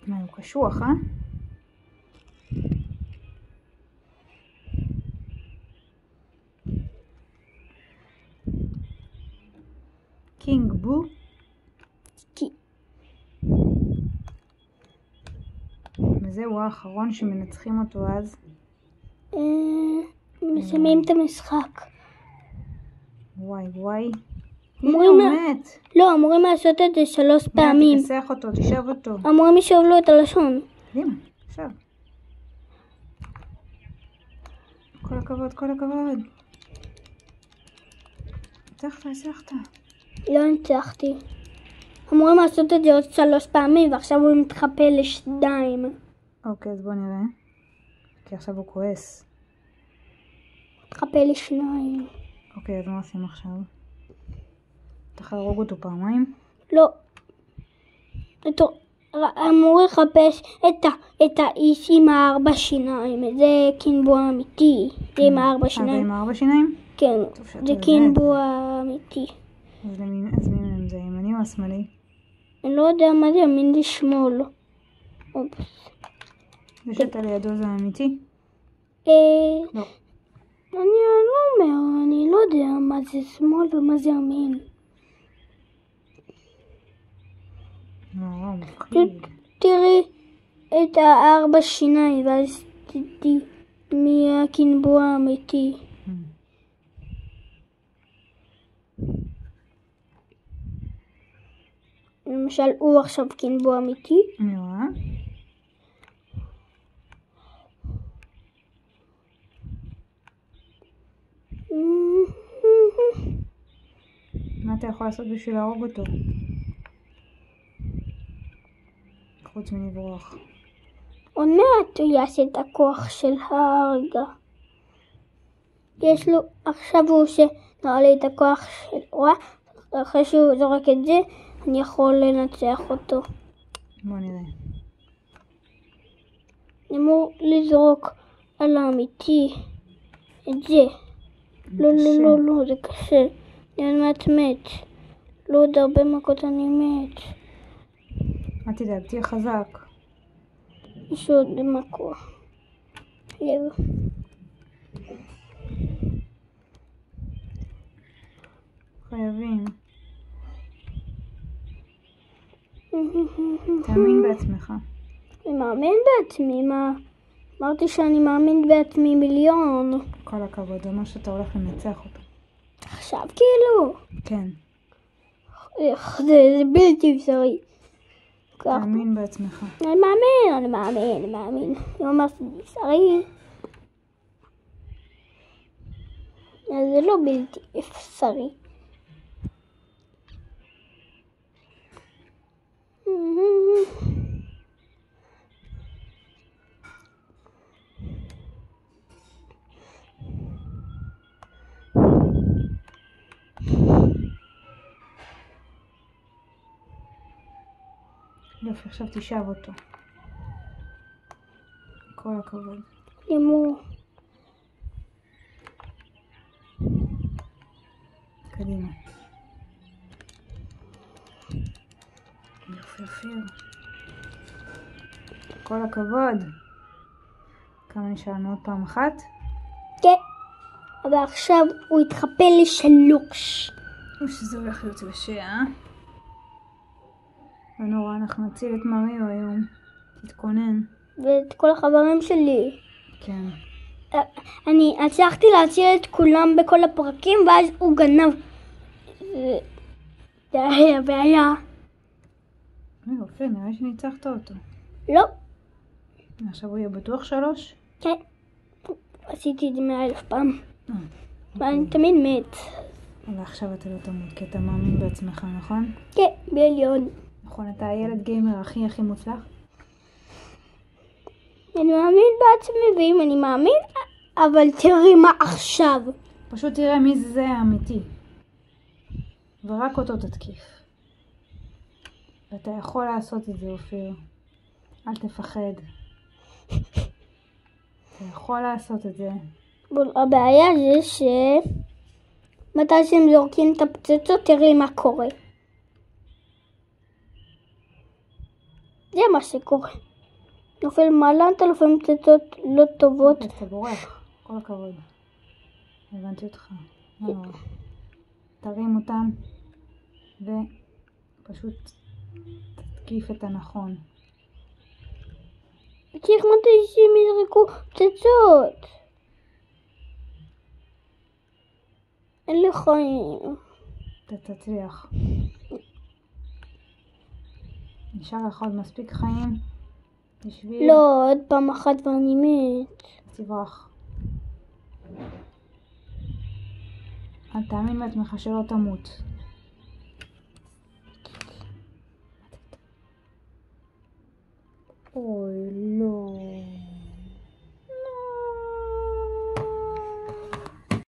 מה, הוא קשוח, קינג בו? וזהו האחרון שמנצחים אותו אז? מסיימים את המשחק. וואי. הנה הוא מת. לא, אמורים לעשות את זה 3 פעמים. תכסח אותו, תשב אותו. אמורים לשאוב לו את הלשון. קדימה, עכשיו. כל הכבוד. הצלחת. לא ניצחתי. אמורים לעשות את זה עוד 3 פעמים, ועכשיו הוא מתחפה ל2. אוקיי, אז בוא נראה. כי עכשיו הוא כועס. מתחפה ל2. אוקיי, אז מה עושים עכשיו? צריך להרוג אותו פעמיים? לא. אמור לחפש את האיש עם 4 שיניים. זה קינבו אמיתי. זה עם 4 שיניים. זה עם 4 שיניים? כן, זה קינבו אמיתי. אז מי מהם זה, ימני או השמאלי? אני לא יודע מה זה ימין לשמאל. זה שאתה לידו זה אמיתי? לא. אני לא אומר, אני לא יודע מה זה שמאל ומה זה ימין. מפחיד. תראי את 4 שיניים ואז תדעי מי הקינבו האמיתי. למשל הוא עכשיו קינבו אמיתי. אני רואה. מה אתה יכול לעשות בשביל להרוג אותו? חוץ מלברוח. עוד מעט הוא יעשה את הכוח של ההרגה. יש לו, עכשיו הוא עושה נראה לי את הכוח של רואה. אחרי שהוא זורק את זה, אני יכול לנצח אותו. בוא נראה. אני אמור לזרוק על האמיתי את זה. לא, זה קשה. אני מעט מת. לא עוד הרבה מכות אני מת. אל תדאג, תהיה חזק. יש עוד מכות. חייבים. תאמין בעצמך. אני מאמין בעצמי, מה? אמרתי שאני מאמין בעצמי 1,000,000. כל הכבוד, זה אומר שאתה הולך לנצח אותו. עכשיו כאילו? כן. זה בלתי אפשרי. תאמין בעצמך. אני מאמין. אני אומר שזה אפשרי. זה לא בלתי אפשרי. יופי, עכשיו תשב אותו. כל הכבוד. ימו. קדימה. יופי. כל הכבוד. כמה נשארנו עוד פעם אחת? כן. אבל עכשיו הוא יתחפה ל3. שזה הולך להיות קשה, לא נורא, אנחנו נציל את מריו היום. תתכונן. ואת כל החברים שלי. כן. אני הצלחתי להציל את כולם בכל הפרקים, ואז הוא גנב. זה היה בעיה. יופי, נראה שניצחת אותו. לא. עכשיו הוא יהיה בטוח 3? כן. עשיתי את זה 100,000 פעם. ואני תמיד מת. אבל עכשיו אתה לא תמות, כי אתה מאמין בעצמך, נכון? כן, 1,000,000. נכון, אתה הילד גיימר הכי מוצלח? אני מאמין בעצמי, ואם אני מאמין, אבל תראי מה עכשיו. פשוט תראה מי זה האמיתי. ורק אותו תתקיף. ואתה יכול לעשות את זה, אופיר. אל תפחד. אתה יכול לעשות את זה. הבעיה זה מתי שהם זורקים את הפצצות, תראי מה קורה. זה מה שקורה. נופל מעלה, אתה לפעמים פצצות לא טובות. אז אתה בורח, כל הכבוד. הבנתי אותך. תרים אותם ופשוט תתקיף את הנכון. צריך מתי שהם יזרקו פצצות. אין לי חיים. אתה תצליח. נשאר לך עוד מספיק חיים בשביל... לא, עוד פעם אחת ואני מת. תברח. אל תאמין בעצמך שלא תמות.